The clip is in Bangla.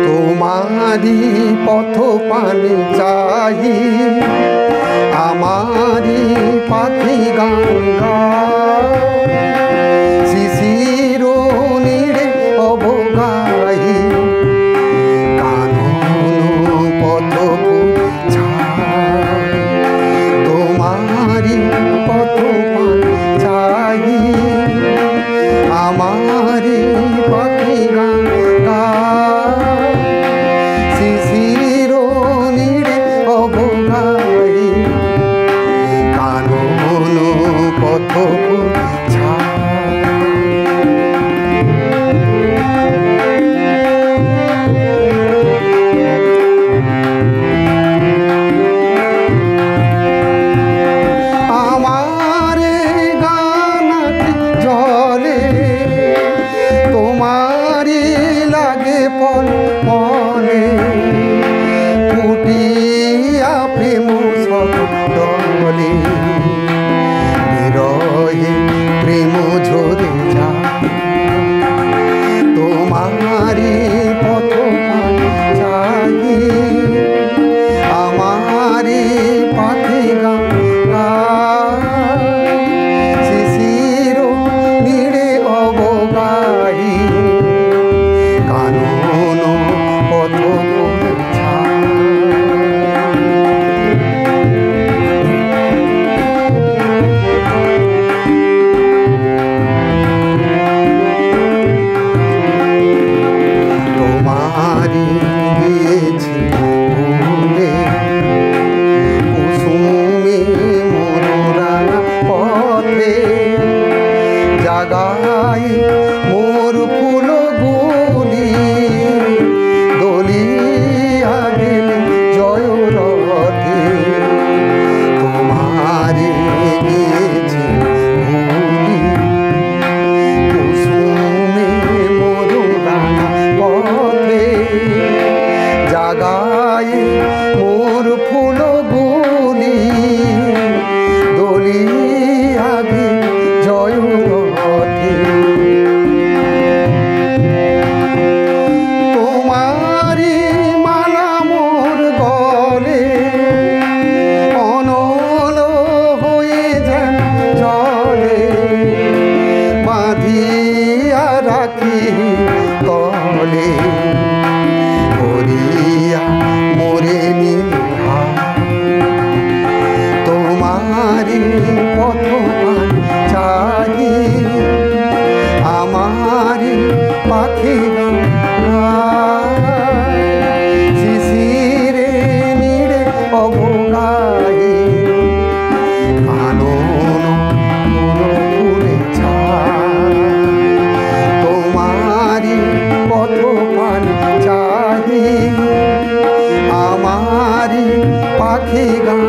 তোমারি পথ পানে চাই, আমারি পাখি গান গায়, শিশির নীড়ে অবগাই, কানন পথ ছায়। তোমারি পথ পানে চাই, আমারি পাখি গান গায়, শিশির নীড়ে অবগাই, কানন পথ ছায়। আমারে গানাটি জলে তোমারি লাগে পল পলে, ফুটিয়া প্রেম সদলে, বিরহে প্রেম ঝরে যায়। তোমারি পথ পানে চাই, আমারি পাখি গান গায়, শিশির নীড়ে অবগাই, কানন পথ ছায়। তোমারি গিয়েছি ভুলে, কুসুমে মনোরানা পথে, জাগাই মোর ফুল গুলি, দলিয়া গেলে জয় রথে। তোমারি গিয়েছি ভুলি, কুসুমে মনোরানা পথে, জাগাই মোর ফুল গুলি, দলিয়া গেলে জয় রথে। তোমারি মালা মোর গলে, অনল হয়ে যেন চলে, বাঁধিয়া রাখি তলে, করিয়া মোরে নিহা। তোমারি পথ পানে চাই, আমারি পাখি গান গায়, শিশিরে নীড়ে অবগাই, কানন ফুলে ছায়। তোমারি পথ পানে চাই, আমারি পাখি গান